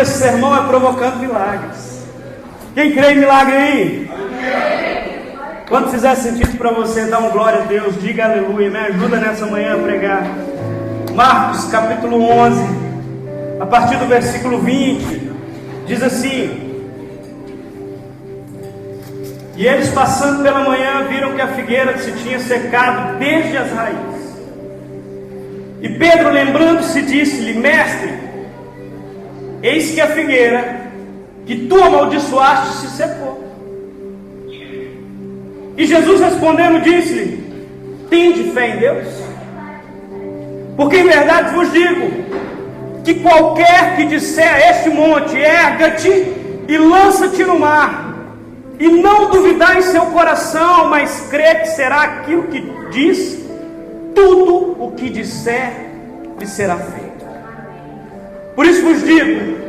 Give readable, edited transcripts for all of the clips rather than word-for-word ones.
desse sermão é provocando milagres. Quem crê em milagre aí? Quando fizer sentido para você, dá um glória a Deus, diga aleluia, me ajuda nessa manhã a pregar. Marcos capítulo 11, a partir do versículo 20, diz assim: e eles passando pela manhã viram que a figueira se tinha secado desde as raízes. E Pedro, lembrando-se, disse-lhe: mestre, eis que a figueira que tu amaldiçoaste se secou. E Jesus respondendo disse-lhe: tende fé em Deus? Porque em verdade vos digo que qualquer que disser a este monte: erga-te e lança-te no mar, e não duvidar em seu coração, mas crer que será aquilo que diz, tudo o que disser lhe será feito. Por isso vos digo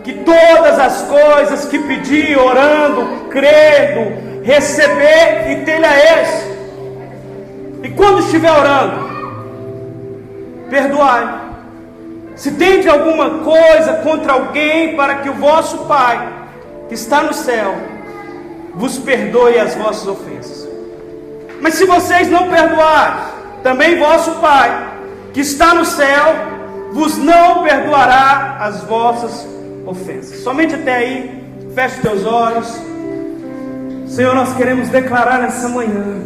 que todas as coisas que pedir, orando, crendo, receber e ter-lhe-eis. E quando estiver orando, perdoai, se tendes alguma coisa contra alguém, para que o vosso Pai, que está no céu, vos perdoe as vossas ofensas. Mas se vocês não perdoarem, também vosso Pai, que está no céu, vos não perdoará as vossas ofensas. Somente até aí. Feche teus olhos. Senhor, nós queremos declarar nessa manhã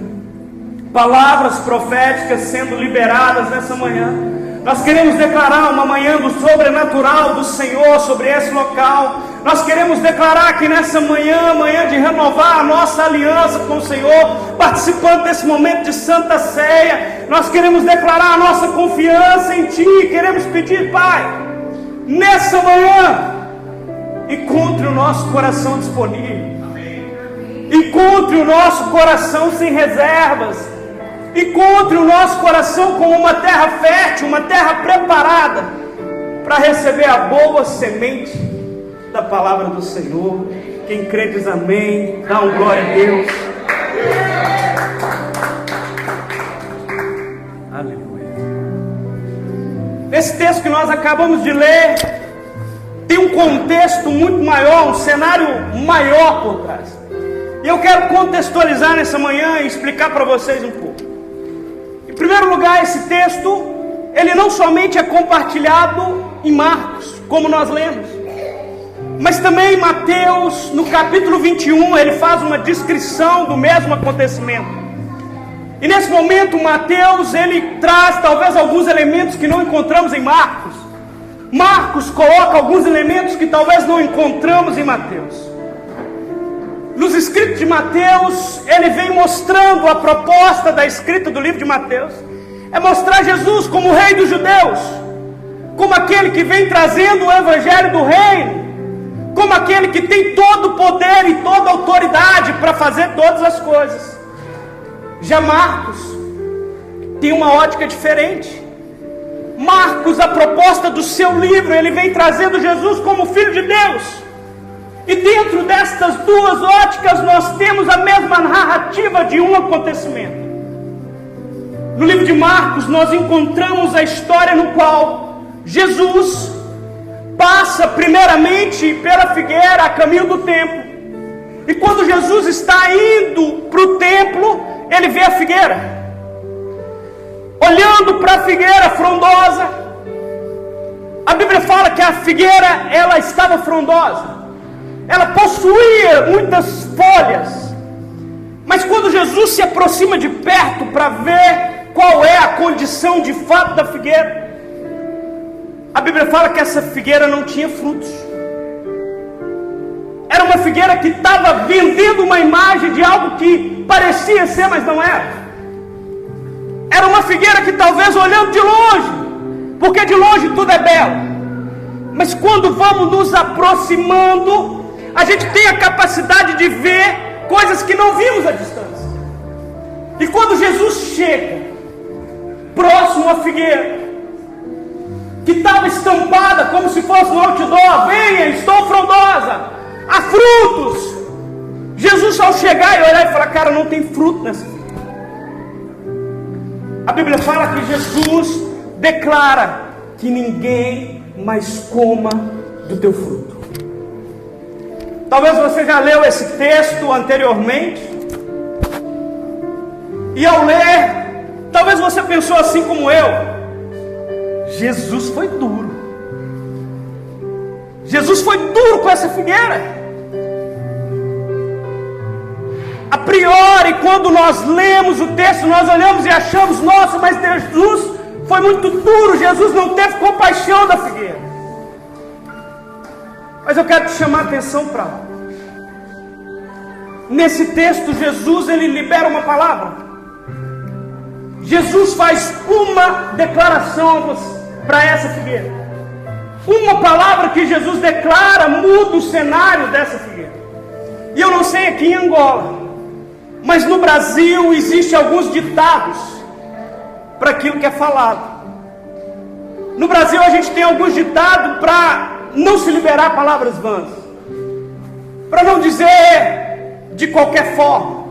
palavras proféticas sendo liberadas nessa manhã. Nós queremos declarar uma manhã do sobrenatural do Senhor sobre esse local. Nós queremos declarar que nessa manhã, manhã de renovar a nossa aliança com o Senhor, participando desse momento de Santa Ceia, nós queremos declarar a nossa confiança em Ti. Queremos pedir, Pai, nessa manhã, encontre o nosso coração disponível. Encontre o nosso coração sem reservas. Encontre o nosso coração como uma terra fértil, uma terra preparada para receber a boa semente da palavra do Senhor. Quem crê diz amém. Dá um glória a Deus. Aleluia. Esse texto que nós acabamos de ler tem um contexto muito maior, um cenário maior por trás. E eu quero contextualizar nessa manhã e explicar para vocês um pouco. Em primeiro lugar, esse texto, ele não somente é compartilhado em Marcos, como nós lemos, mas também em Mateus, no capítulo 21, ele faz uma descrição do mesmo acontecimento. E nesse momento, Mateus, ele traz talvez alguns elementos que não encontramos em Marcos. Marcos coloca alguns elementos que talvez não encontramos em Mateus. Nos escritos de Mateus, ele vem mostrando a proposta da escrita do livro de Mateus. É mostrar Jesus como o rei dos judeus, como aquele que vem trazendo o evangelho do reino, como aquele que tem todo o poder e toda a autoridade para fazer todas as coisas. Já Marcos tem uma ótica diferente. Marcos, a proposta do seu livro, ele vem trazendo Jesus como Filho de Deus. E dentro destas duas óticas nós temos a mesma narrativa de um acontecimento. No livro de Marcos nós encontramos a história no qual Jesus passa primeiramente pela figueira a caminho do templo. E quando Jesus está indo para o templo, ele vê a figueira. Olhando para a figueira frondosa, a Bíblia fala que a figueira, ela estava frondosa. Ela possuía muitas folhas. Mas quando Jesus se aproxima de perto para ver qual é a condição de fato da figueira, a Bíblia fala que essa figueira não tinha frutos. Era uma figueira que estava vendendo uma imagem de algo que parecia ser, mas não era. Era uma figueira que talvez olhando de longe, porque de longe tudo é belo, mas quando vamos nos aproximando, a gente tem a capacidade de ver coisas que não vimos à distância. E quando Jesus chega próximo à figueira, que estava estampada como se fosse um outdoor: venha, estou frondosa, há frutos. Jesus, ao chegar e olhar e falar: cara, não tem fruto nessa figueira. A Bíblia fala que Jesus declara que ninguém mais coma do teu fruto. Talvez você já leu esse texto anteriormente, e ao ler, talvez você pensou assim como eu: Jesus foi duro. Jesus foi duro com essa figueira. A priori, quando nós lemos o texto, nós olhamos e achamos: nossa, mas Jesus foi muito duro, Jesus não teve compaixão da figueira. Mas eu quero te chamar a atenção para algo. Nesse texto, Jesus, ele libera uma palavra. Jesus faz uma declaração para essa figueira. Uma palavra que Jesus declara muda o cenário dessa figueira. E eu não sei aqui em Angola, mas no Brasil existem alguns ditados para aquilo que é falado. No Brasil a gente tem alguns ditados para não se liberar palavras vãs, para não dizer de qualquer forma,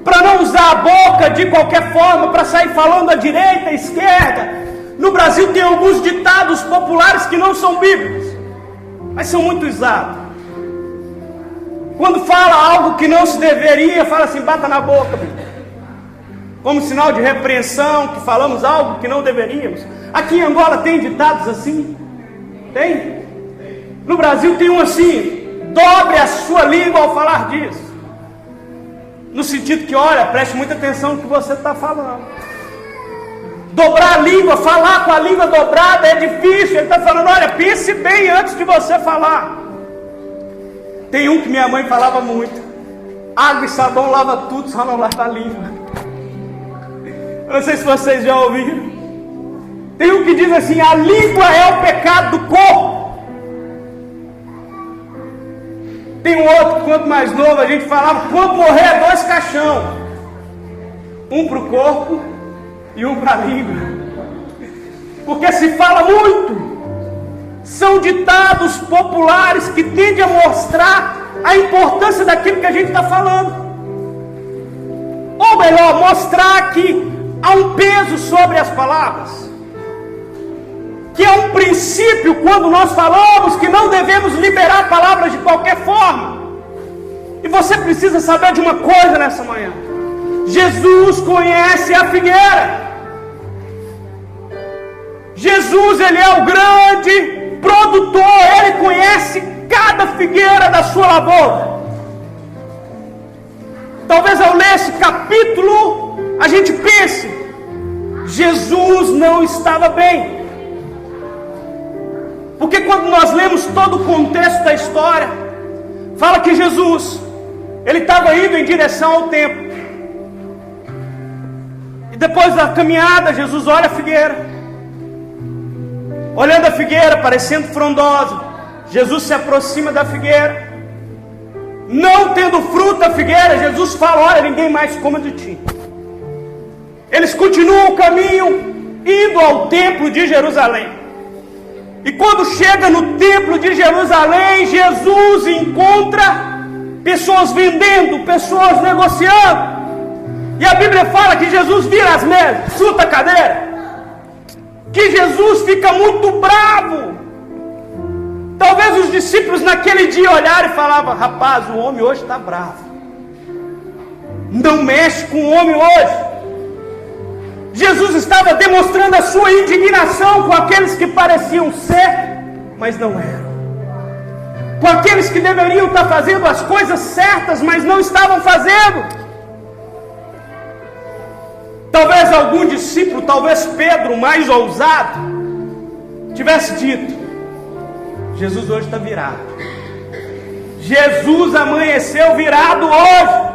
para não usar a boca de qualquer forma, para sair falando à direita, à esquerda. No Brasil tem alguns ditados populares que não são bíblicos, mas são muito usados. Quando fala algo que não se deveria, fala assim: bata na boca, como sinal de repreensão, que falamos algo que não deveríamos. Aqui em Angola tem ditados assim? Tem? No Brasil tem um assim: dobre a sua língua ao falar disso. No sentido que, olha, preste muita atenção no que você está falando. Dobrar a língua, falar com a língua dobrada é difícil. Ele está falando: olha, pense bem antes de você falar. Tem um que minha mãe falava muito: água e sabão lava tudo, só não lava a língua. Eu não sei se vocês já ouviram. Tem um que diz assim: a língua é o pecado do corpo. Tem um outro, quanto mais novo, a gente falava: quando morrer, 2 caixão. Um para o corpo e um para a língua. Porque se fala muito. São ditados populares que tendem a mostrar a importância daquilo que a gente está falando. Ou melhor, mostrar que há um peso sobre as palavras. Que é um princípio quando nós falamos que não devemos liberar palavras de qualquer forma. E você precisa saber de uma coisa nessa manhã: Jesus conhece a figueira. Jesus, ele é o grande produtor, ele conhece cada figueira da sua lavoura. Talvez ao ler esse capítulo a gente pense: Jesus não estava bem. Porque quando nós lemos todo o contexto da história, fala que Jesus, ele estava indo em direção ao templo. E depois da caminhada, Jesus olha a figueira. Olhando a figueira, parecendo frondosa, Jesus se aproxima da figueira. Não tendo fruto a figueira, Jesus fala: olha, ninguém mais coma de ti. Eles continuam o caminho, indo ao templo de Jerusalém. E quando chega no templo de Jerusalém, Jesus encontra pessoas vendendo, pessoas negociando. E a Bíblia fala que Jesus vira as mesas, chuta a cadeira. Que Jesus fica muito bravo. Talvez os discípulos naquele dia olharam e falavam: rapaz, o homem hoje está bravo. Não mexe com o homem hoje. Jesus estava demonstrando a sua indignação com aqueles que pareciam ser, mas não eram. Com aqueles que deveriam estar fazendo as coisas certas, mas não estavam fazendo. Talvez algum discípulo, talvez Pedro, mais ousado, tivesse dito: Jesus hoje está virado. Jesus amanheceu virado hoje.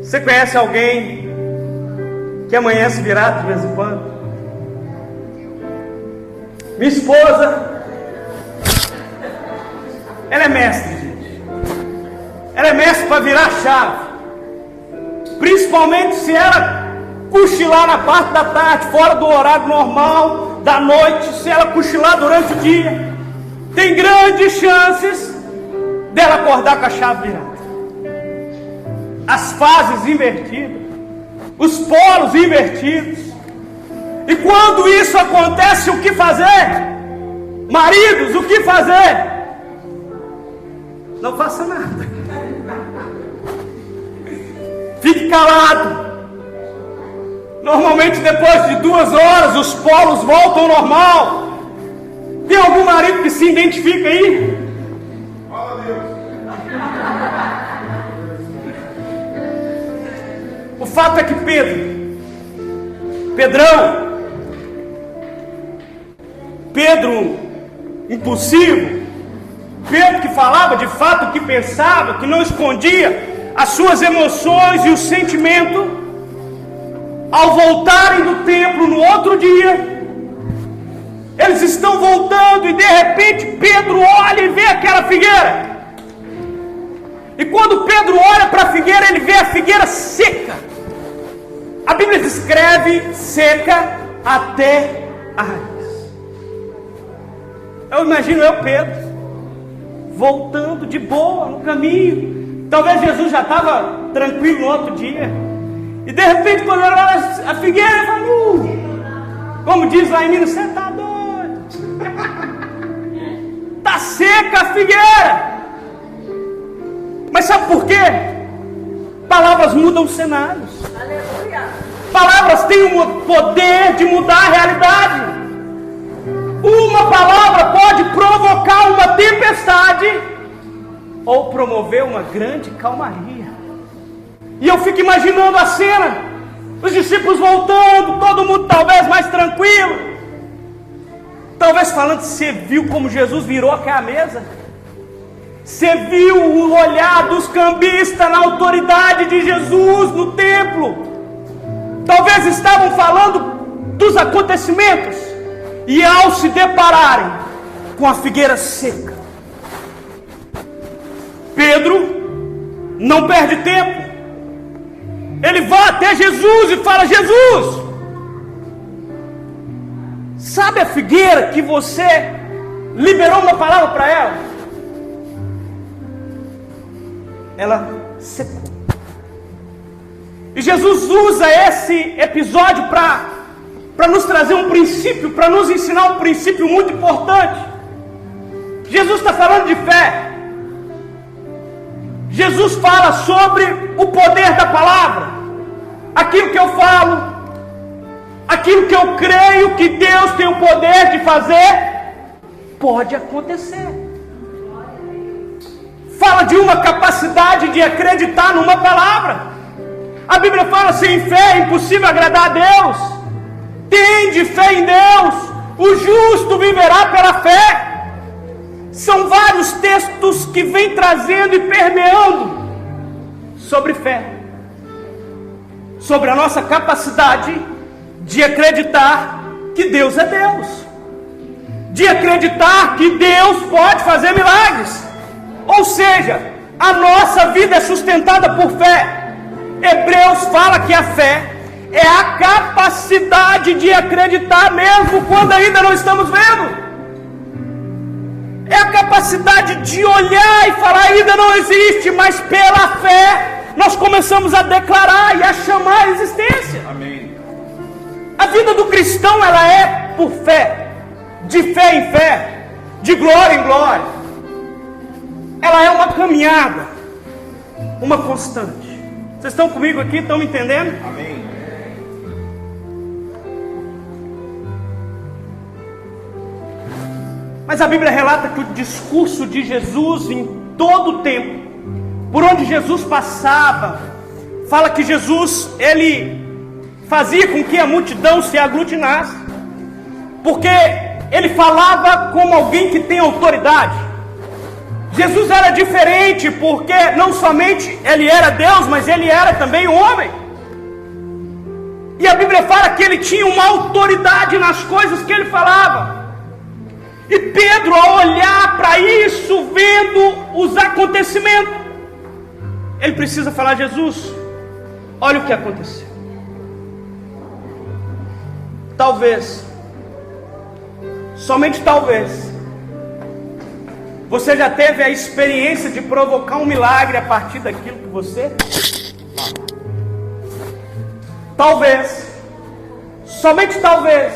Você conhece alguém que amanhece virado de vez em quando? Minha esposa, ela é mestre, gente. Ela é mestre para virar a chave. Principalmente se ela cochilar na parte da tarde, fora do horário normal, da noite. Se ela cochilar durante o dia, tem grandes chances dela acordar com a chave virada. As fases invertidas, os polos invertidos. E quando isso acontece, o que fazer? Maridos, o que fazer? Não faça nada. Fique calado. Normalmente depois de 2 horas os polos voltam ao normal. Tem algum marido que se identifica aí? Fala, Deus. O fato é que Pedro impulsivo, Pedro que falava de fato o que pensava, que não escondia as suas emoções e o sentimento, ao voltarem do templo no outro dia, eles estão voltando e de repente Pedro olha e vê aquela figueira. E quando Pedro olha para a figueira, ele vê a figueira seca. A Bíblia descreve seca até a raiz. Eu imagino Pedro, voltando de boa no caminho. Talvez Jesus já estava tranquilo no outro dia. E de repente, quando ele olha a figueira, ele fala, como diz lá em Minas, você está doido? Está seca a figueira. Mas sabe por quê? Palavras mudam cenários. Aleluia. Palavras têm o poder de mudar a realidade. Uma palavra pode provocar uma tempestade ou promover uma grande calmaria. E eu fico imaginando a cena, os discípulos voltando, todo mundo talvez mais tranquilo, talvez falando, você viu como Jesus virou aquela mesa? Você viu o olhar dos cambistas na autoridade de Jesus no templo? Talvez estavam falando dos acontecimentos, e ao se depararem com a figueira seca, Pedro não perde tempo. Ele vai até Jesus e fala, Jesus, sabe a figueira que você liberou uma palavra para ela? Ela secou. E Jesus usa esse episódio para nos trazer um princípio, para nos ensinar um princípio muito importante. Jesus está falando de fé. Jesus fala sobre o poder da palavra. Aquilo que eu falo, aquilo que eu creio que Deus tem o poder de fazer, pode acontecer. Fala de uma capacidade de acreditar numa palavra. A Bíblia fala, sem fé é impossível agradar a Deus. Tende fé em Deus, o justo viverá pela fé. São vários textos que vêm trazendo e permeando sobre fé, sobre a nossa capacidade de acreditar que Deus é Deus, de acreditar que Deus pode fazer milagres. Ou seja, a nossa vida é sustentada por fé. Hebreus fala que a fé é a capacidade de acreditar mesmo quando ainda não estamos vendo. É a capacidade de olhar e falar, ainda não existe, mas pela fé nós começamos a declarar e a chamar a existência. Amém. A vida do cristão, ela é por fé, de fé em fé, de glória em glória. Ela é uma caminhada, uma constante. Vocês estão comigo aqui? Estão me entendendo? Amém. Mas a Bíblia relata que o discurso de Jesus em todo o tempo, por onde Jesus passava, fala que Jesus, ele fazia com que a multidão se aglutinasse, porque ele falava como alguém que tem autoridade. Jesus era diferente porque não somente ele era Deus, mas ele era também homem. E a Bíblia fala que ele tinha uma autoridade nas coisas que ele falava. E Pedro, ao olhar para isso, vendo os acontecimentos, ele precisa falar, Jesus, olha o que aconteceu. Talvez, somente talvez, você já teve a experiência de provocar um milagre a partir daquilo que você fala. Talvez, somente talvez,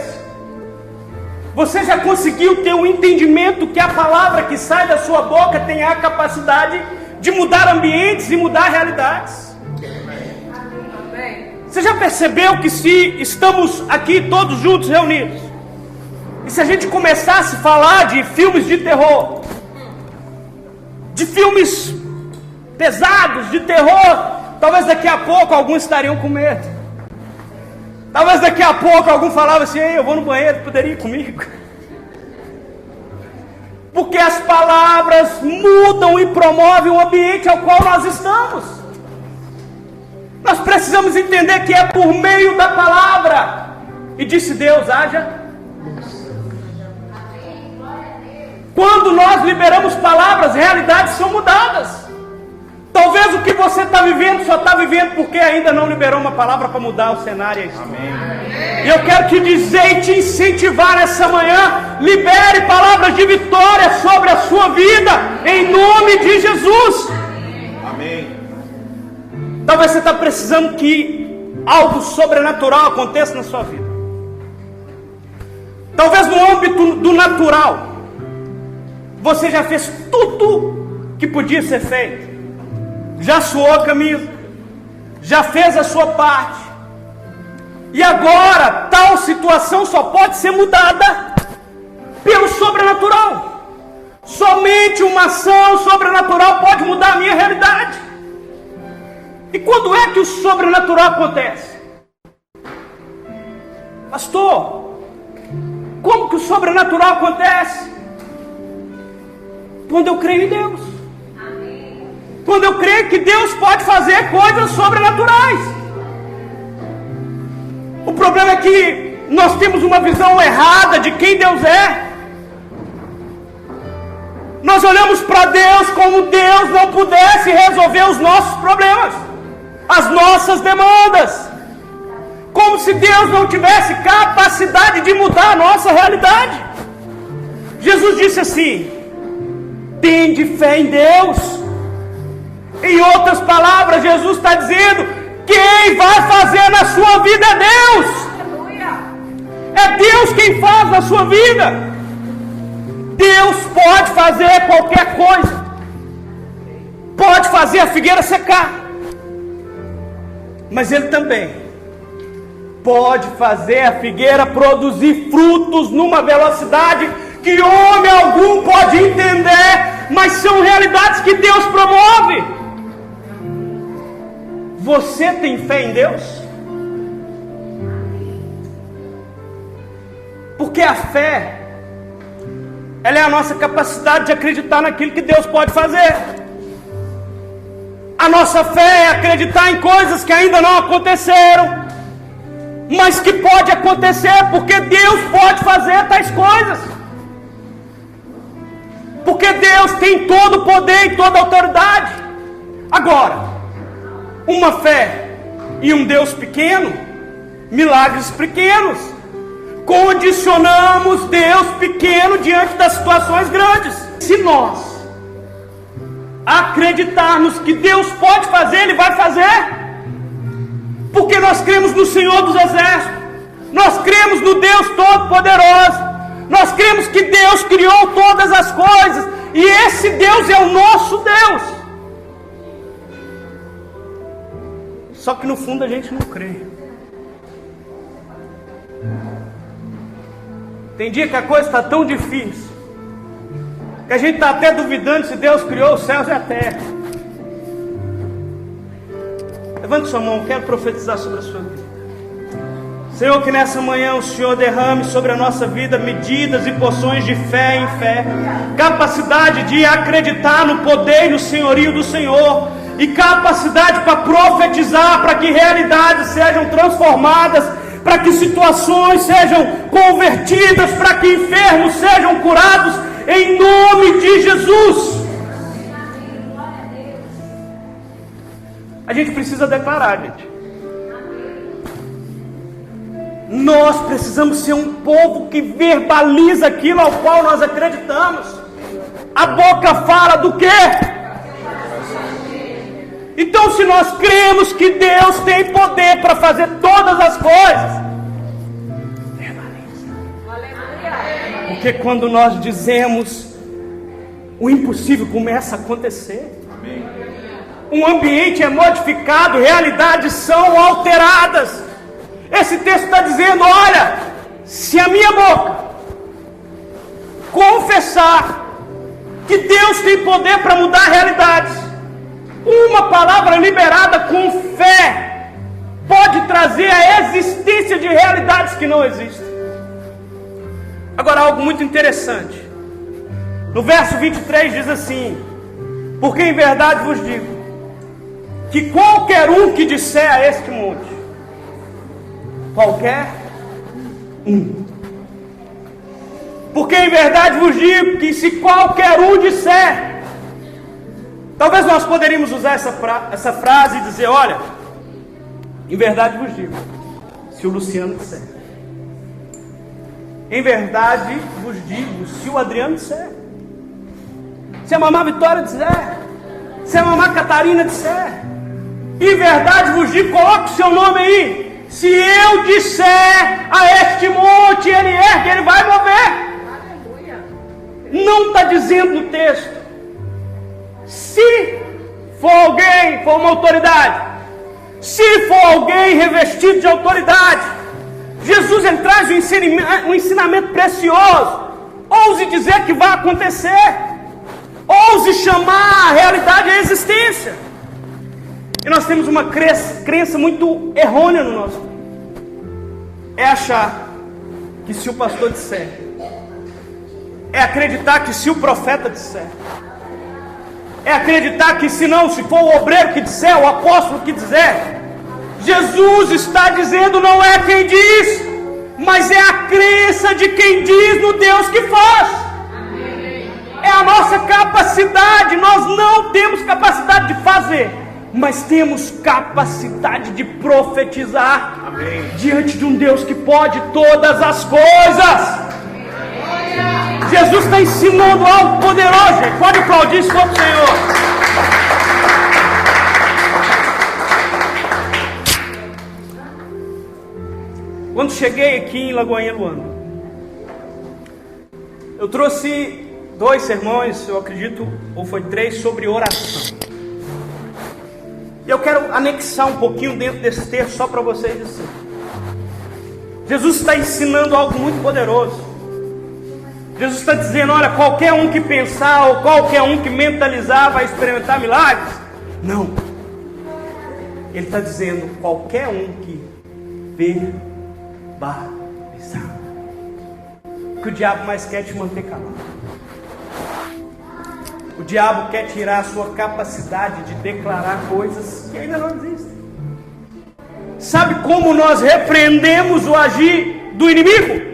Você já conseguiu ter um entendimento que a palavra que sai da sua boca tem a capacidade de mudar ambientes e mudar realidades? Você já percebeu que se estamos aqui todos juntos reunidos, e se a gente começasse a falar de filmes de terror, de filmes pesados, de terror, talvez daqui a pouco alguns estariam com medo. Talvez daqui a pouco algum falava assim: ei, eu vou no banheiro, poderia ir comigo? Porque as palavras mudam e promovem o ambiente ao qual nós estamos. Nós precisamos entender que é por meio da palavra. E disse Deus: haja. Quando nós liberamos palavras, realidades são mudadas. Talvez o que você está vivendo só está vivendo porque ainda não liberou uma palavra para mudar o cenário. Amém. E eu quero te dizer e te incentivar nessa manhã: libere palavras de vitória sobre a sua vida, em nome de Jesus. Amém. Talvez você está precisando que algo sobrenatural aconteça na sua vida. Talvez no âmbito do natural você já fez tudo que podia ser feito. Já suou a camisa, já fez a sua parte, e agora tal situação só pode ser mudada pelo sobrenatural. Somente uma ação sobrenatural pode mudar a minha realidade. E quando é que o sobrenatural acontece? Pastor, como que o sobrenatural acontece? Quando eu creio em Deus. Quando eu creio que Deus pode fazer coisas sobrenaturais. O problema é que nós temos uma visão errada de quem Deus é. Nós olhamos para Deus como Deus não pudesse resolver os nossos problemas, as nossas demandas, como se Deus não tivesse capacidade de mudar a nossa realidade. Jesus disse assim: tende fé em Deus. Em outras palavras, Jesus está dizendo: quem vai fazer na sua vida é Deus. É Deus quem faz na sua vida. Deus pode fazer qualquer coisa. Pode fazer a figueira secar. Mas Ele também pode fazer a figueira produzir frutos numa velocidade que homem algum pode entender, mas são realidades que Deus promove. Você tem fé em Deus? Porque a fé, ela é a nossa capacidade de acreditar naquilo que Deus pode fazer. A nossa fé é acreditar em coisas que ainda não aconteceram, mas que pode acontecer, porque Deus pode fazer tais coisas. Porque Deus tem todo o poder e toda a autoridade. Agora, uma fé e um Deus pequeno, milagres pequenos. Condicionamos Deus pequeno diante das situações grandes. Se nós acreditarmos que Deus pode fazer, Ele vai fazer. Porque nós cremos no Senhor dos Exércitos. Nós cremos no Deus Todo-Poderoso. Nós cremos que Deus criou todas as coisas. E esse Deus é o nosso Deus. Só que no fundo a gente não crê. Tem dia que a coisa está tão difícil que a gente está até duvidando se Deus criou os céus e a terra. Levante sua mão, quero profetizar sobre a sua vida. Senhor, que nessa manhã o Senhor derrame sobre a nossa vida medidas e porções de fé em fé, capacidade de acreditar no poder e no senhorio do Senhor, e capacidade para profetizar, para que realidades sejam transformadas, para que situações sejam convertidas, para que enfermos sejam curados, em nome de Jesus. A gente precisa declarar, gente. Nós precisamos ser um povo que verbaliza aquilo ao qual nós acreditamos. A boca fala do quê? Então, se nós cremos que Deus tem poder para fazer todas as coisas, Porque quando nós dizemos, o impossível começa a acontecer. Um ambiente é modificado, realidades são alteradas. Esse texto está dizendo, olha, se a minha boca confessar que Deus tem poder para mudar realidades, uma palavra liberada com fé pode trazer a existência de realidades que não existem. Agora, algo muito interessante. No verso 23 diz assim: porque em verdade vos digo, que qualquer um que disser a este monte, qualquer um. Porque em verdade vos digo que se qualquer um disser, talvez nós poderíamos usar essa frase e dizer, olha, em verdade vos digo, se o Luciano disser. Em verdade vos digo, se o Adriano disser. Se a mamá Vitória disser. Se a mamá Catarina disser. Em verdade vos digo, coloque o seu nome aí. Se eu disser a este monte, ele ergue, ele vai mover. Não está dizendo no texto. Se for alguém, for uma autoridade, se for alguém revestido de autoridade, Jesus ele traz um ensinamento precioso. Ouse dizer que vai acontecer. Ouse chamar a realidade à existência. E nós temos uma crença muito errônea no nosso mundo. É achar que se o pastor disser, é acreditar que se o profeta disser, é acreditar que se for o obreiro que disser, o apóstolo que disser. Jesus está dizendo, não é quem diz, mas é a crença de quem diz no Deus que faz. É a nossa capacidade. Nós não temos capacidade de fazer, mas temos capacidade de profetizar. Amém. Diante de um Deus que pode todas as coisas. Jesus está ensinando algo poderoso, gente. Pode aplaudir se for o Senhor. Quando cheguei aqui em Lagoinha Luanda, eu trouxe 2 sermões, eu acredito, ou foi 3, sobre oração. E eu quero anexar um pouquinho dentro desse texto só para vocês assim. Jesus está ensinando algo muito poderoso. Jesus está dizendo, olha, qualquer um que pensar ou qualquer um que mentalizar vai experimentar milagres. Não. Ele está dizendo, qualquer um que verbalizar. O que o diabo mais quer é te manter calado. O diabo quer tirar a sua capacidade de declarar coisas que ainda não existem. Sabe como nós repreendemos o agir do inimigo?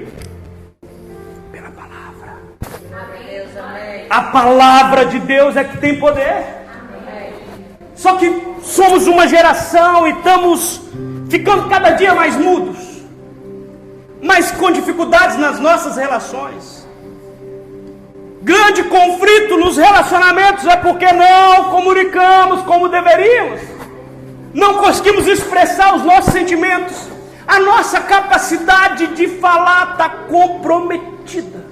A palavra de Deus é que tem poder. Só que somos uma geração e estamos ficando cada dia mais mudos, mas com dificuldades nas nossas relações. Grande conflito nos relacionamentos é porque não comunicamos como deveríamos. Não conseguimos expressar os nossos sentimentos. A nossa capacidade de falar está comprometida.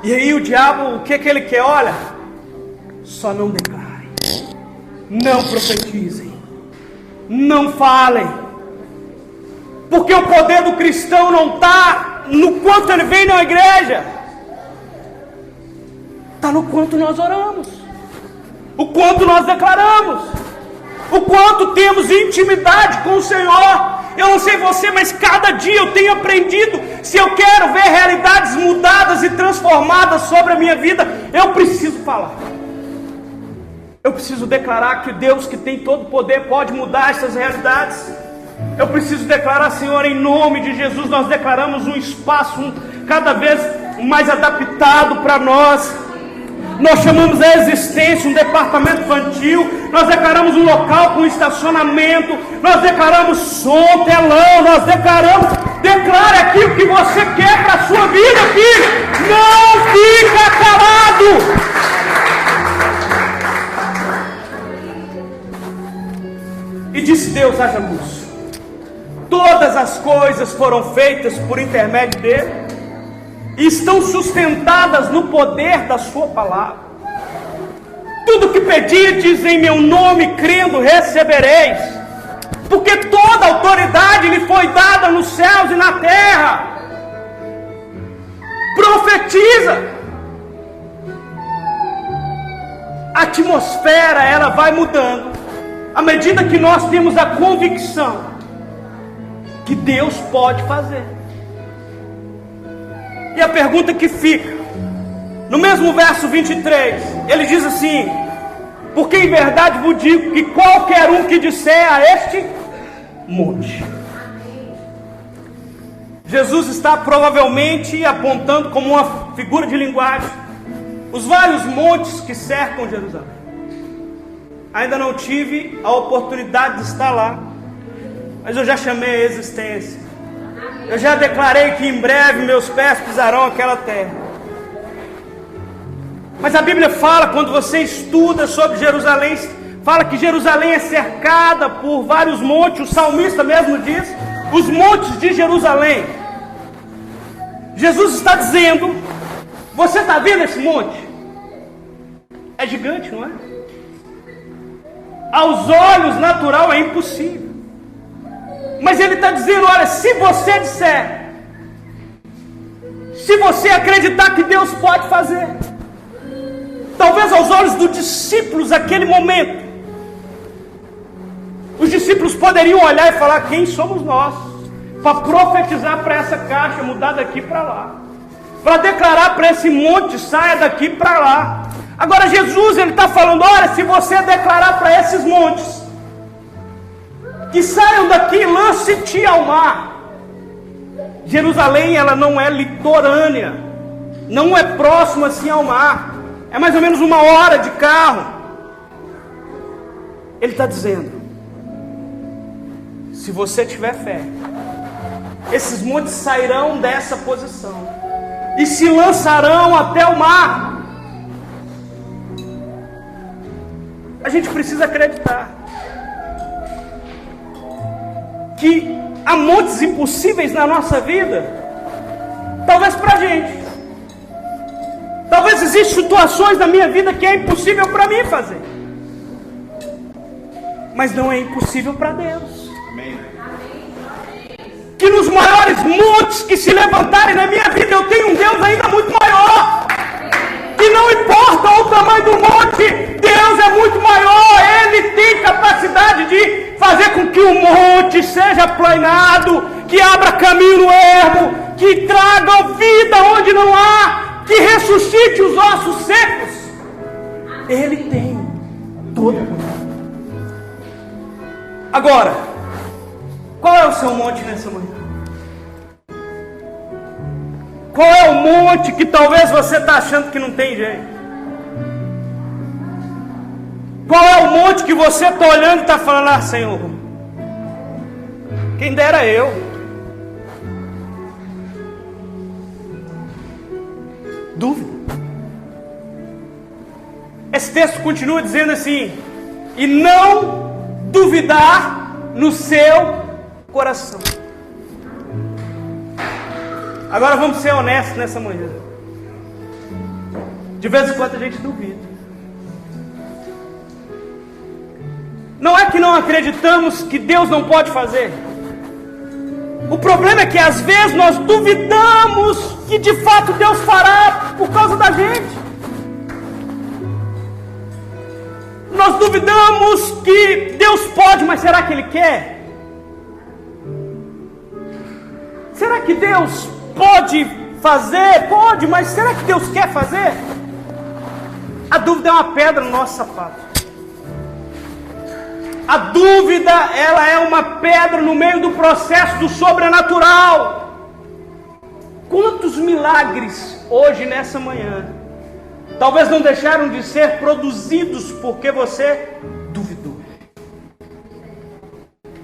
E aí o diabo, o que ele quer? Olha, só não declarem, não profetizem, não falem, porque o poder do cristão não está no quanto ele vem na igreja, está no quanto nós oramos, o quanto nós declaramos, o quanto temos intimidade com o Senhor. Eu não sei você, mas cada dia eu tenho aprendido. Se eu quero ver realidades mudadas e transformadas sobre a minha vida, eu preciso falar. Eu preciso declarar que o Deus que tem todo o poder pode mudar essas realidades. Eu preciso declarar, Senhor, em nome de Jesus, nós declaramos um espaço cada vez mais adaptado para nós. Nós chamamos a existência um departamento infantil. Nós declaramos um local com estacionamento. Nós declaramos som, telão. Nós declaramos. Declare aquilo que você quer para a sua vida, filho. Não fica calado. E disse Deus, haja luz. Todas as coisas foram feitas por intermédio dele. e estão sustentadas no poder da sua palavra. Tudo que pedides em meu nome, crendo, recebereis, porque toda autoridade lhe foi dada nos céus e na terra. Profetiza. A atmosfera, ela vai mudando à medida que nós temos a convicção que Deus pode fazer. E a pergunta que fica, no mesmo verso 23, ele diz assim: porque em verdade vos digo que qualquer um que disser a este monte. Jesus está provavelmente apontando como uma figura de linguagem os vários montes que cercam Jerusalém. Ainda não tive a oportunidade de estar lá, mas eu já chamei a existência. Eu já declarei que em breve meus pés pisarão aquela terra. Mas a Bíblia fala, quando você estuda sobre Jerusalém, fala que Jerusalém é cercada por vários montes. O salmista mesmo diz, os montes de Jerusalém. Jesus está dizendo, você está vendo esse monte? É gigante, não é? Aos olhos natural é impossível. Mas ele está dizendo, olha, se você disser, se você acreditar que Deus pode fazer, talvez aos olhos dos discípulos, naquele momento, os discípulos poderiam olhar e falar, quem somos nós? Para profetizar para essa caixa, mudar daqui para lá. Para declarar para esse monte, saia daqui para lá. Agora Jesus, ele está falando, olha, se você declarar para esses montes, que saiam daqui e lance-te ao mar. Jerusalém, ela não é litorânea, não é próxima assim ao mar. É mais ou menos 1 hora de carro. Ele está dizendo, se você tiver fé, esses montes sairão dessa posição e se lançarão até o mar. A gente precisa acreditar que há montes impossíveis na nossa vida. Talvez para a gente. Talvez existam situações na minha vida que é impossível para mim fazer. Mas não é impossível para Deus. Amém. Que nos maiores montes que se levantarem na minha vida, eu tenho um Deus ainda muito maior. Que não importa o tamanho do monte, Deus é muito maior. Ele tem capacidade de fazer com que o monte seja aplanado, que abra caminho no ermo, que traga vida onde não há, que ressuscite os ossos secos. Ele tem todo o poder. Agora, qual é o seu monte nessa manhã? Qual é o monte que talvez você está achando que não tem jeito? Qual é o monte que você está olhando e está falando, ah, Senhor, quem dera eu. Dúvida. Esse texto continua dizendo assim, e não duvidar no seu coração. Agora vamos ser honestos nessa manhã. De vez em quando a gente duvida. Não é que não acreditamos que Deus não pode fazer. O problema é que às vezes nós duvidamos que de fato Deus fará por causa da gente. Nós duvidamos que Deus pode, mas será que Ele quer? Será que Deus pode fazer? Pode, mas será que Deus quer fazer? A dúvida é uma pedra no nosso sapato. A dúvida, ela é uma pedra no meio do processo do sobrenatural. Quantos milagres hoje, nessa manhã, talvez não deixaram de ser produzidos porque você duvidou?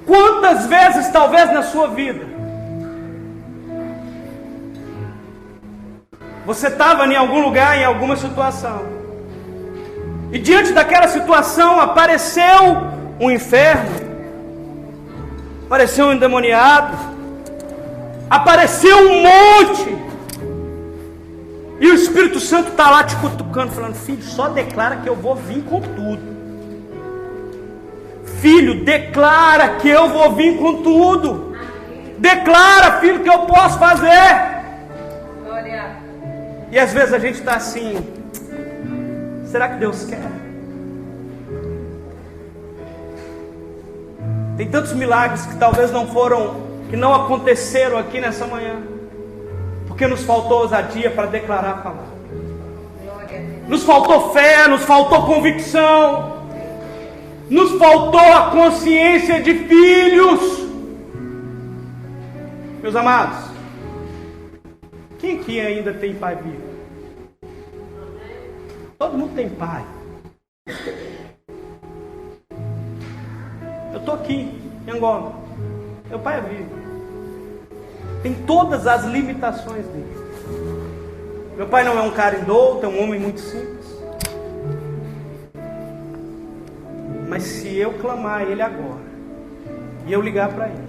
Quantas vezes, talvez na sua vida, você estava em algum lugar, em alguma situação, e diante daquela situação apareceu um inferno, apareceu um endemoniado, apareceu um monte, E o Espírito Santo está lá te cutucando, falando: filho, só declara que eu vou vir com tudo. Filho, declara que eu vou vir com tudo. Declara, filho, que eu posso fazer. E às vezes a gente está assim: será que Deus quer? Tem tantos milagres que talvez que não aconteceram aqui nessa manhã, porque nos faltou ousadia para declarar a palavra. Nos faltou fé, nos faltou convicção, nos faltou a consciência de filhos. Meus amados, quem aqui ainda tem pai vivo? Todo mundo tem pai. Eu estou aqui em Angola, meu pai é vivo, tem todas as limitações dele. Meu pai não é um cara indouto, é um homem muito simples. Mas se eu clamar a ele agora, e eu ligar para ele,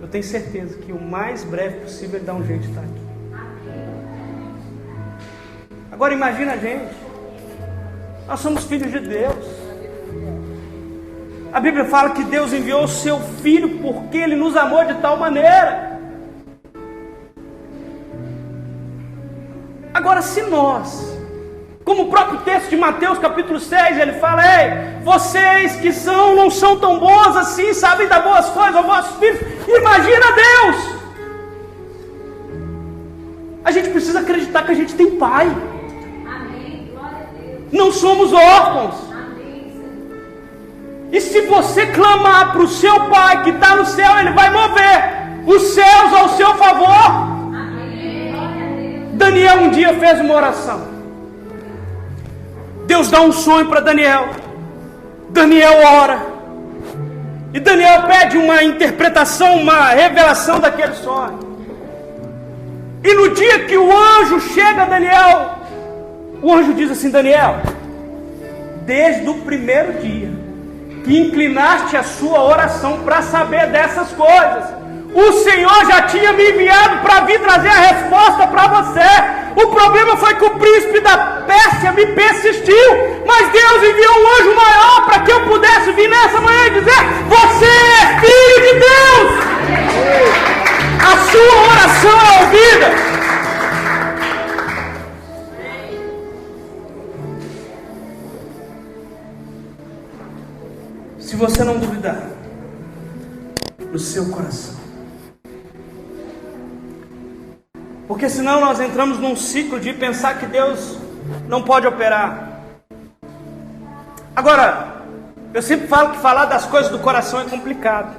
eu tenho certeza que o mais breve possível ele dá um jeito de estar aqui. Agora imagina a gente, nós somos filhos de Deus. A Bíblia fala que Deus enviou o seu Filho porque Ele nos amou de tal maneira. Agora, se nós, como o próprio texto de Mateus capítulo 6, ele fala: ei, vocês que não são tão bons assim, sabem dar boas coisas aos vossos filhos, imagina Deus. A gente precisa acreditar que a gente tem pai. Amém. Glória a Deus. Não somos órfãos. E se você clamar para o seu pai que está no céu, ele vai mover os céus ao seu favor. Amém. Daniel um dia fez uma oração. Deus dá um sonho para Daniel. Daniel ora. E Daniel pede uma interpretação, uma revelação daquele sonho. E no dia que o anjo chega a Daniel, o anjo diz assim: Daniel, desde o primeiro dia que inclinaste a sua oração para saber dessas coisas, o Senhor já tinha me enviado para vir trazer a resposta para você. O problema foi que o príncipe da Pérsia me persistiu, mas Deus enviou um anjo maior para que eu pudesse vir nessa manhã e dizer: você é filho de Deus. A sua oração é ouvida. Se você não duvidar no seu coração, porque senão nós entramos num ciclo de pensar que Deus não pode operar. Agora, eu sempre falo que falar das coisas do coração é complicado,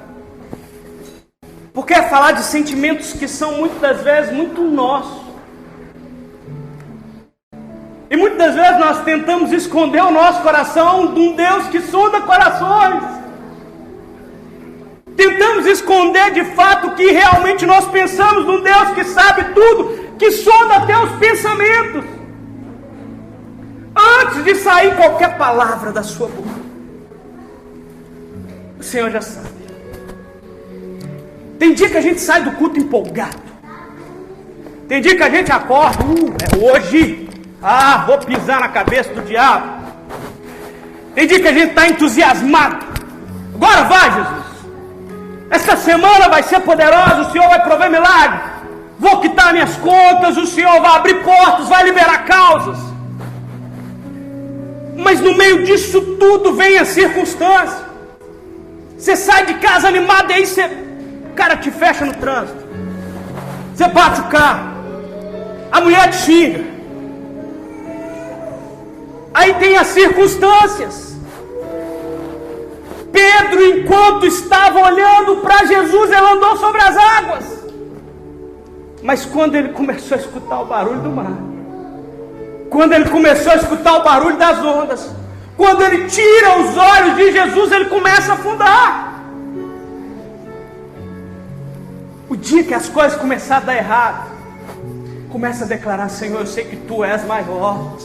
porque é falar de sentimentos que são muitas vezes muito nossos. E muitas vezes nós tentamos esconder o nosso coração de um Deus que sonda corações. Tentamos esconder de fato que realmente nós pensamos num Deus que sabe tudo, que sonda até os pensamentos. Antes de sair qualquer palavra da sua boca, o Senhor já sabe. Tem dia que a gente sai do culto empolgado. Tem dia que a gente acorda, é hoje. Vou pisar na cabeça do diabo. Tem dia que a gente está entusiasmado. Agora vai, Jesus. Essa semana vai ser poderosa, o Senhor vai prover milagre. Vou quitar minhas contas, o Senhor vai abrir portas, vai liberar causas. Mas no meio disso tudo vem a circunstância. Você sai de casa animado e aí o cara te fecha no trânsito. Você bate o carro. A mulher te xinga. Aí tem as circunstâncias. Pedro, enquanto estava olhando para Jesus, ele andou sobre as águas. Mas quando ele começou a escutar o barulho do mar, quando ele começou a escutar o barulho das ondas, quando ele tira os olhos de Jesus, ele começa a afundar. O dia que as coisas começarem a dar errado, começa a declarar: Senhor, eu sei que Tu és maior.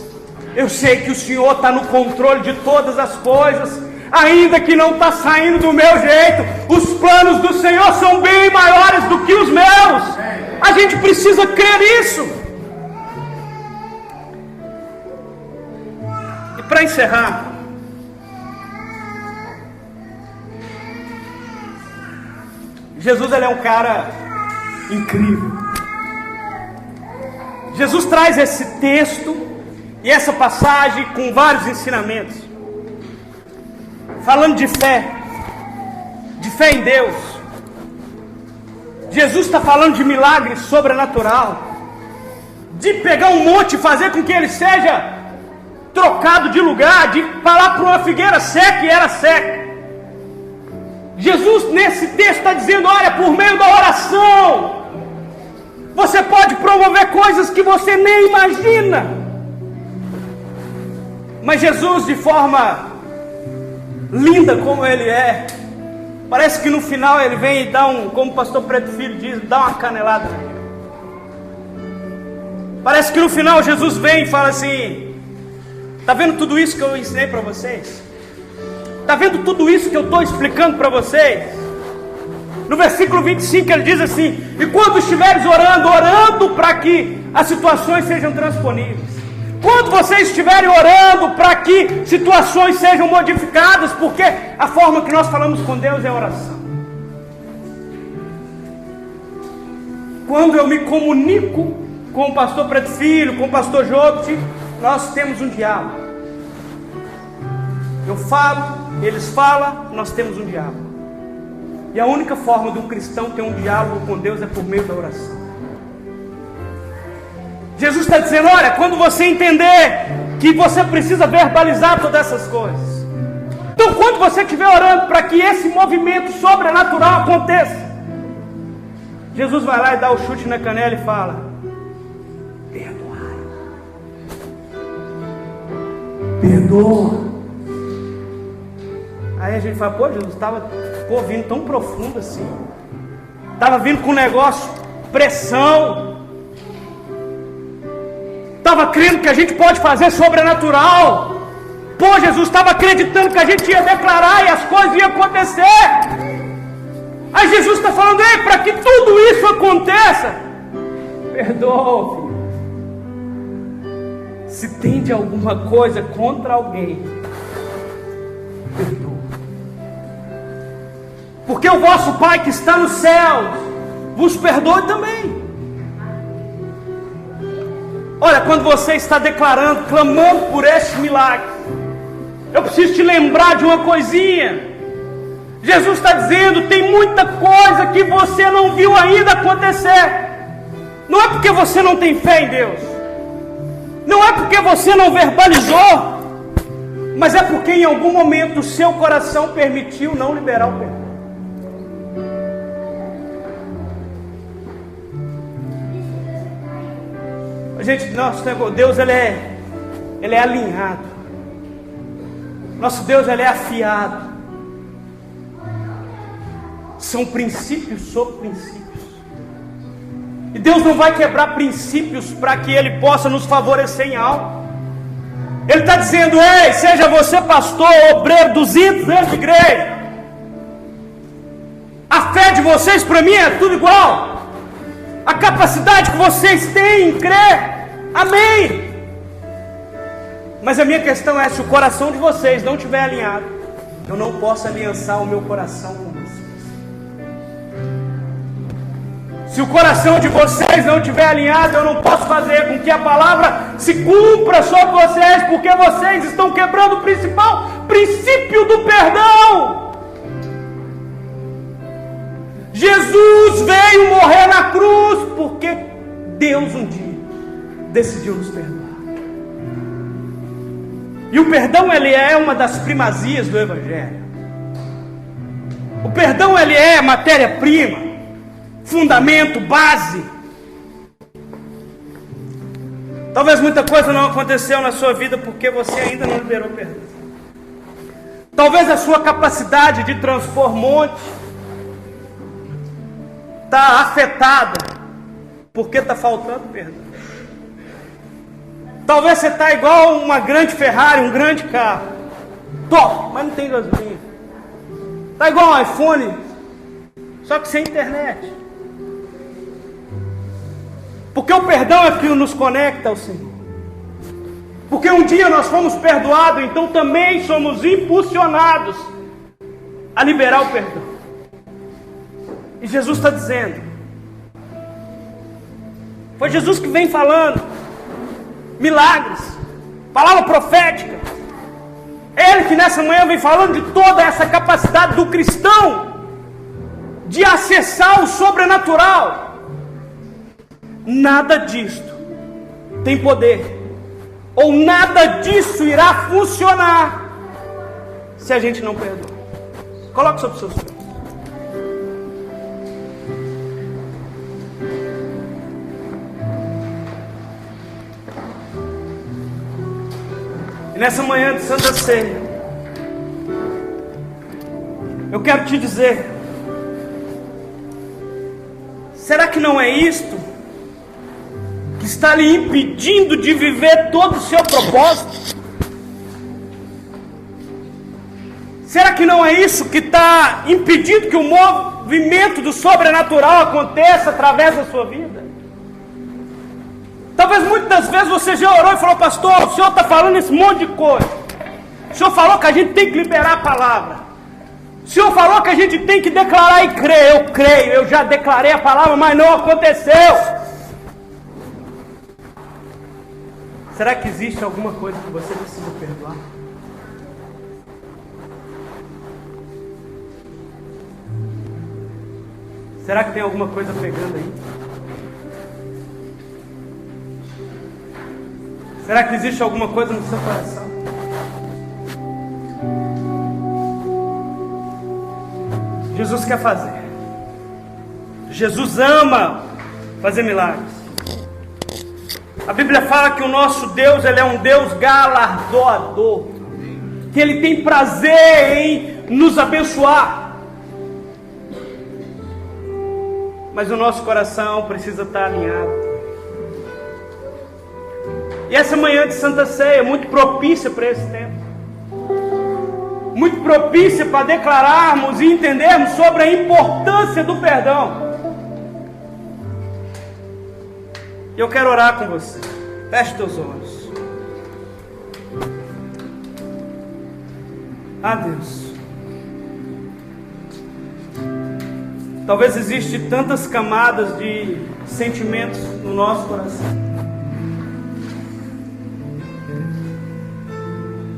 Eu sei que o Senhor está no controle de todas as coisas, ainda que não está saindo do meu jeito. Os planos do Senhor são bem maiores do que os meus. A gente precisa crer nisso. Para encerrar, Jesus ele é um cara incrível. Jesus traz esse texto e essa passagem com vários ensinamentos, falando de fé em Deus. Jesus está falando de milagre sobrenatural, de pegar um monte e fazer com que ele seja trocado de lugar, de falar para uma figueira seca e era seca. Jesus nesse texto está dizendo, olha, por meio da oração, você pode promover coisas que você nem imagina. Mas Jesus, de forma linda como ele é, parece que no final ele vem e dá como o pastor Preto Filho diz, dá uma canelada. Parece que no final Jesus vem e fala assim, está vendo tudo isso que eu ensinei para vocês? Está vendo tudo isso que eu estou explicando para vocês? No versículo 25 ele diz assim, e quando estiveres orando para que as situações sejam transponíveis. Quando vocês estiverem orando para que situações sejam modificadas, porque a forma que nós falamos com Deus é oração. Quando eu me comunico com o pastor Preto Filho, com o pastor Jobit, nós temos um diálogo. Eu falo, eles falam, nós temos um diálogo. E a única forma de um cristão ter um diálogo com Deus é por meio da oração. Jesus está dizendo, olha, quando você entender que você precisa verbalizar todas essas coisas, então quando você estiver orando para que esse movimento sobrenatural aconteça, Jesus vai lá e dá o chute na canela e fala, perdoa. Aí a gente fala, pô, Jesus estava vindo tão profundo assim, estava vindo com um negócio, pressão, estava crendo que a gente pode fazer sobrenatural. Pô, Jesus estava acreditando que a gente ia declarar e as coisas iam acontecer. Aí Jesus está falando, ei, para que tudo isso aconteça, perdoa, filho. Se tem de alguma coisa contra alguém, perdoa. Porque o vosso Pai que está nos céus vos perdoe também. Olha, quando você está declarando, clamando por este milagre, eu preciso te lembrar de uma coisinha. Jesus está dizendo, tem muita coisa que você não viu ainda acontecer. Não é porque você não tem fé em Deus, não é porque você não verbalizou, mas é porque em algum momento o seu coração permitiu não liberar o perdão. Gente, nosso Deus ele é alinhado. Nosso Deus ele é afiado. São princípios sobre princípios. E Deus não vai quebrar princípios para que Ele possa nos favorecer em algo. Ele está dizendo, ei, seja você pastor, obreiro dos ímpios dentro de igreja, a fé de vocês para mim é tudo igual. A capacidade que vocês têm em crer, amém. Mas a minha questão é, se o coração de vocês não estiver alinhado, eu não posso aliançar o meu coração com vocês. Se o coração de vocês não estiver alinhado, eu não posso fazer com que a palavra se cumpra sobre vocês, porque vocês estão quebrando o principal princípio do perdão. Jesus veio morrer na cruz porque Deus um dia decidiu nos perdoar. E o perdão ele é uma das primazias do Evangelho. O perdão ele é matéria-prima, fundamento, base. Talvez muita coisa não aconteceu na sua vida porque você ainda não liberou perdão. Talvez a sua capacidade de transpor montes está afetada porque está faltando perdão. Talvez você está igual uma grande Ferrari, um grande carro, top, mas não tem gasolina. Está igual um iPhone, só que sem internet. Porque o perdão é que nos conecta ao Senhor. Porque um dia nós fomos perdoados, então também somos impulsionados a liberar o perdão. E Jesus está dizendo, foi Jesus que vem falando, milagres, palavra profética. Ele que nessa manhã vem falando de toda essa capacidade do cristão de acessar o sobrenatural. Nada disto tem poder, ou nada disso irá funcionar se a gente não perdoar. Coloque sobre os seus pés. E nessa manhã de Santa Ceia, eu quero te dizer, será que não é isto que está lhe impedindo de viver todo o seu propósito? Será que não é isso que está impedindo que o movimento do sobrenatural aconteça através da sua vida? Talvez muitas das vezes você já orou e falou, pastor, o senhor está falando esse monte de coisa. O senhor falou que a gente tem que liberar a palavra. O senhor falou que a gente tem que declarar e crer. Eu creio, eu já declarei a palavra, mas não aconteceu. Será que existe alguma coisa que você precisa perdoar? Será que tem alguma coisa pegando aí? Será que existe alguma coisa no seu coração? Jesus quer fazer. Jesus ama fazer milagres. A Bíblia fala que o nosso Deus, Ele é um Deus galardoador. Que Ele tem prazer em nos abençoar. Mas o nosso coração precisa estar alinhado. E essa manhã de Santa Ceia é muito propícia para esse tempo. Muito propícia para declararmos e entendermos sobre a importância do perdão. Eu quero orar com você. Feche teus olhos. Deus. Talvez existam tantas camadas de sentimentos no nosso coração.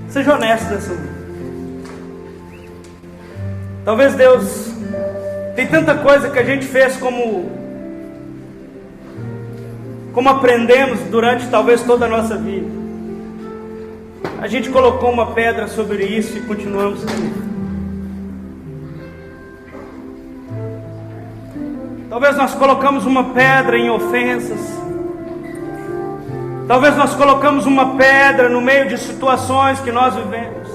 Seja honesto nessa manhã. Talvez Deus, tem tanta coisa que a gente fez como aprendemos durante talvez toda a nossa vida. A gente colocou uma pedra sobre isso e continuamos caminhando. Talvez nós colocamos uma pedra em ofensas. Talvez nós colocamos uma pedra no meio de situações que nós vivemos.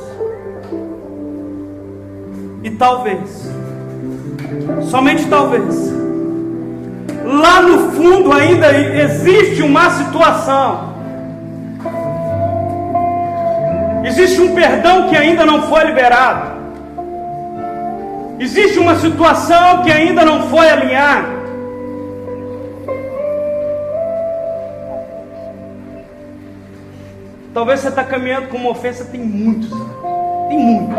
E talvez, somente talvez, lá no fundo ainda existe uma situação. Existe um perdão que ainda não foi liberado. Existe uma situação que ainda não foi alinhada. Talvez você está caminhando com uma ofensa, tem muitos. Tem muito.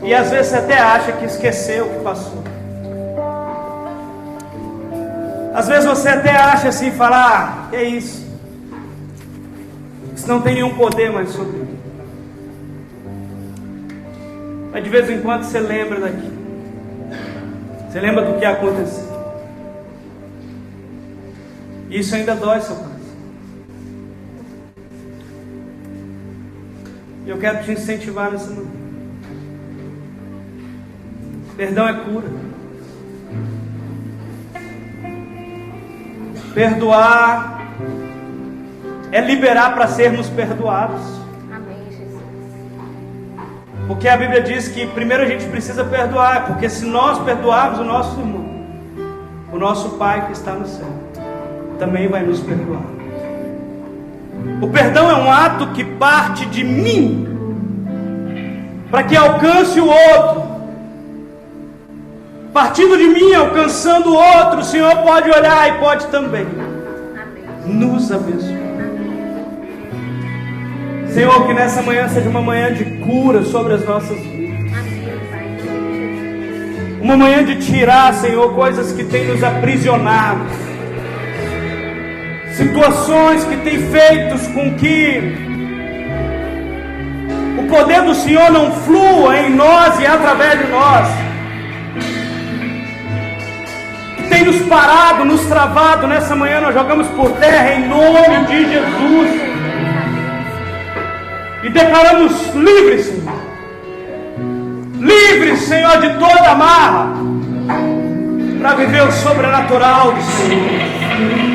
E às vezes você até acha que esqueceu o que passou. Às vezes você até acha assim, falar, que é isso? Isso não tem nenhum poder mais sobre mim. Mas de vez em quando você lembra daquilo. Você lembra do que aconteceu. Isso ainda dói seu coração. E eu quero te incentivar nessa manhã. Perdão é cura. Perdoar é liberar para sermos perdoados. Amém, Jesus. Porque a Bíblia diz que primeiro a gente precisa perdoar, porque se nós perdoarmos o nosso irmão, o nosso Pai que está no céu também vai nos perdoar. O perdão é um ato que parte de mim para que alcance o outro. Partindo de mim, alcançando o outro, o Senhor pode olhar e pode também nos abençoe. Senhor, que nessa manhã seja uma manhã de cura sobre as nossas vidas. Uma manhã de tirar, Senhor, coisas que têm nos aprisionado. Situações que têm feito com que o poder do Senhor não flua em nós e através de nós. Que tem nos parado, nos travado. Nessa manhã nós jogamos por terra em nome de Jesus. E declaramos livres, Senhor. Livres, Senhor, de toda amarra. Para viver o sobrenatural do Senhor.